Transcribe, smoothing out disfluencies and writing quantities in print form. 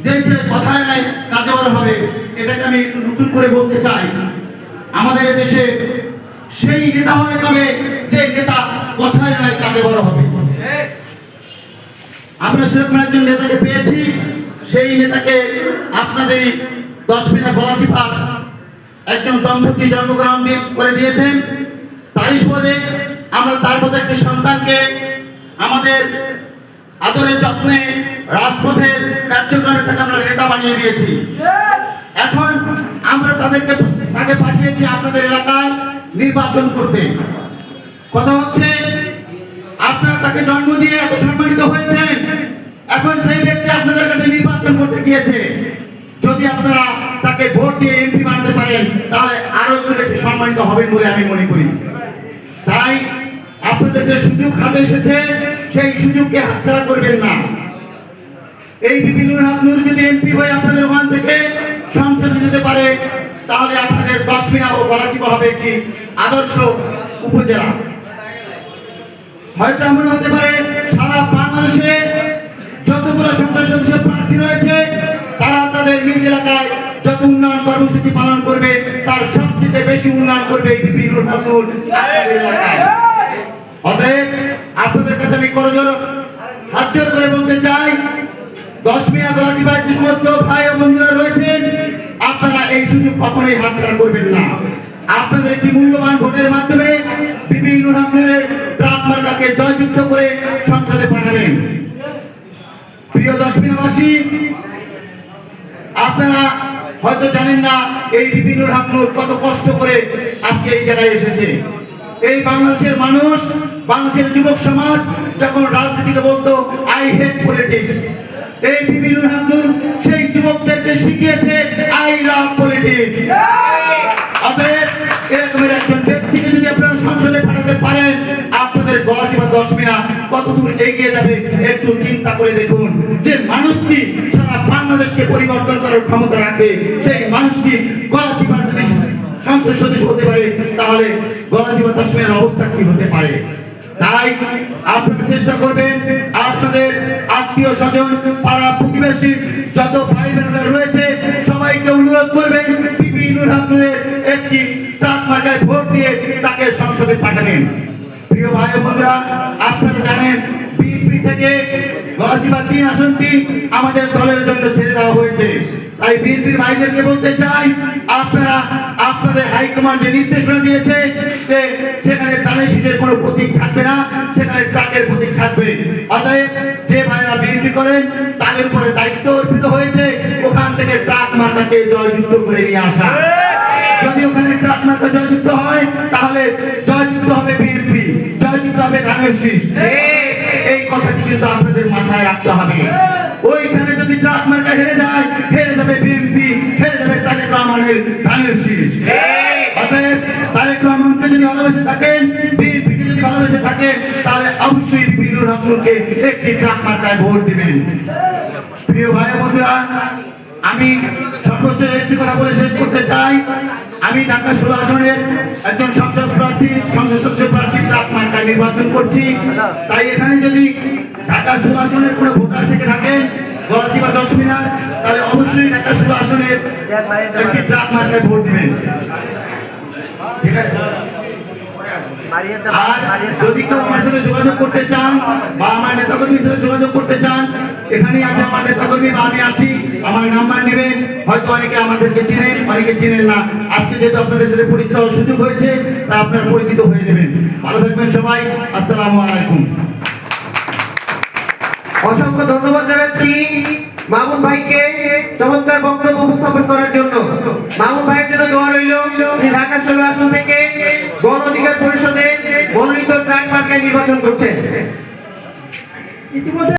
যে ছেলে কথায় নাই কাজে বড় হবে, এটাকে আমি একটু নতুন করে বলতে চাই। আমাদের দেশে সেই নেতা হবে তবে যে নেতা কথায় নয় কাজে বড় হবে। আমরা সেরকম একজন নেতাকে পেয়েছি, সেই নেতাকে আপনাদের 10 মিনিট গলাচিপা একজন দম্পতি জন্মগ্রহণ করে দিয়েছেন। তারই সুবাদে আমরা তার মতো একটি সন্তানকে আমাদের আদরের যত্নে রাজপথের কার্যক্রমে তাকে আমরা নেতা বানিয়ে দিয়েছি। এখন আমরা তাকে পাঠিয়েছি আপনাদের এলাকায় নির্বাচন করতে। কথা হচ্ছে আপনারা তাকে জন্ম দিয়ে এত সম্মানিত হয়েছেন, এখন সেই ব্যক্তি আপনাদের কাছে নির্বাচন করতে গিয়েছে। যদি আপনারা তাকে ভোট দিয়ে এমপি বানাতে পারেন তাহলে আরো একটু বেশি সম্মানিত হবেন বলে আমি মনে করি। তাই আপনাদের যে সুযোগ হাতে এসেছে সেই সুযোগকে হাতছাড়া করবেন না। এই বিপিনুর হক নূর যদি এমপি হয়ে আপনাদের ওখান থেকে সংসদে যেতে পারে তাহলে আপনাদের 10 মিনা ও গলাচিপা হবে একটি আদর্শ উপজেলা। হয়তো এমন হতে পারে সারা বাংলাদেশে যতগুলো সংসদ সদস্য প্রার্থী রয়েছে তারা তাদের নিজ এলাকায় যত উন্নয়ন কর্মসূচি পালন করবে তার সবচেয়ে বেশি উন্নয়ন করবে এই বিপিনুর হক নূর আপনাদের এলাকায়। অতএব আপনাদের কাছে আমি করজোড়ে হাত জোর করে বলতে চাই, 10 মিনা গলাচিপায় যে সমস্ত ভাই ও বন্ধুরা রয়েছেন আপনারা এই সুযোগ কখনোই হাতছাড়া করবেন না। আপনাদের একটি মূল্যবান ভোটের মাধ্যমে বিপিনুর হক নূরের ট্রাক মার্কাকে জয়যুক্ত করে সংসদে পাঠাবেন। প্রিয় 10 মিনাবাসী, আপনারা হয়তো জানেন না এই বিপিনুর হক নূর কত কষ্ট করে আজকে এই জায়গায় এসেছে। এই বাংলাদেশের মানুষ, বাংলাদেশের যুবক সমাজ যখন রাজনীতিকে বলতো আই হেট পলিটিক্স, এই বিপিনুর হক নূর সেই যুবকদেরকে শিখিয়েছে আই লাভ পলিটিক্স। অতএব এরকমের একজন ব্যক্তিকে যদি আপনারা সংসদে পাঠাতে পারেন আপনাদের গলাচিপা 10 মিনা কত দূর এগিয়ে যাবে একটু চিন্তা করে দেখুন। যে মানুষটি সারা বাংলাদেশকে পরিবর্তন করার ক্ষমতা রাখে সেই মানুষটি গলাচিপার যদি সংসদ সদস্য হতে পারে তাহলে গলাচিপা 10 মিনার অবস্থা কি হতে পারে। তাই আপনারা চেষ্টা করবেন আপনাদের আত্মীয় স্বজন পাড়া প্রতিবেশী যত ভাই বোনেরা রয়েছে সবাইকে অনুরোধ করবেন বিপিনুর হক নূরের একটি ট্রাক মার্কায় ভোট দিয়ে তাকে সংসদে পাঠাবেন। প্রিয় ভাই ও বন্ধুরা, আপনারা জানেন বিএনপি থেকে গলাচিপা 3 আসনটি আমাদের দলের জন্য ছেড়ে দেওয়া হয়েছে। তাই বিএনপির ভাইদেরকে বলতে চাই আপনারা আপনাদের হাইকমান্ড যে নির্দেশনা দিয়েছে যে সেখানে ধানের শীষের কোনো প্রতীক থাকবে না, সেখানে ট্রাকের প্রতীক থাকবে। অতএব যে ভাইরা বিএনপি করেন তাদের উপরে দায়িত্ব অর্পিত হয়েছে ওখান থেকে ট্রাক মার্কাকে জয়যুক্ত করে নিয়ে আসা। যদি ওখানে ট্রাক মার্কা জয়যুক্ত হয় তাহলে জয়যুক্ত হবে বিএনপি, জয়যুক্ত হবে ধানের শীষ। এই কথাটি কিন্তু আপনাদের মাথায় রাখতে হবে। ওইখানে যদি ট্রাক মার্কা হেরে যায় হেরে যাবে বিএনপি, হেরে যাবে তারেক রহমানের ধানের শীষ। অতএব তারেক রহমানকে যদি ভালোবেসে থাকেন, বিএনপিকে যদি ভালোবেসে থাকেন তাহলে অবশ্যই বিপিনুর হক নূরকে একটি ট্রাক মার্কায় ভোট দিবেন। প্রিয় ভাই বন্ধুরা, আমি সর্বশেষ একটি কথা বলে শেষ করতে চাই। আমি ঢাকা 16 আসনের একজন সংসদ সদস্য প্রার্থী ট্রাক মার্কায় নির্বাচন করছি। তাই এখানে যদি ঢাকা 16 আসনের কোনো ভোটার থেকে থাকেন গলাচিপা 10 মিনার তাহলে অবশ্যই ঢাকা 16 আসনের একটি ট্রাক মার্কায় ভোট দিবেন। ঠিক আছে? আর যদি কেউ আমার সাথে যোগাযোগ করতে চান বা আমার নেতাকর্মীর সাথে যোগাযোগ করতে চান, এখানেই আছে আমার নেতাকর্মী বা আমি আছি, আমার নাম্বার নেবেন। হয়তো অনেকে আমাদেরকে চিনেন, অনেকে চিনেন না। আজকে যেহেতু আপনাদের সাথে পরিচিত হওয়ার সুযোগ হয়েছে তা আপনারা পরিচিত হয়ে নেবেন। ভালো থাকবেন সবাই। আসসালামু আলাইকুম। অসংখ্য ধন্যবাদ জানাচ্ছি মামুন ভাইকে চমৎকার বক্তব্য উপস্থাপন করার জন্য। মামুন ভাইয়ের জন্য দোয়া রইল। ঢাকা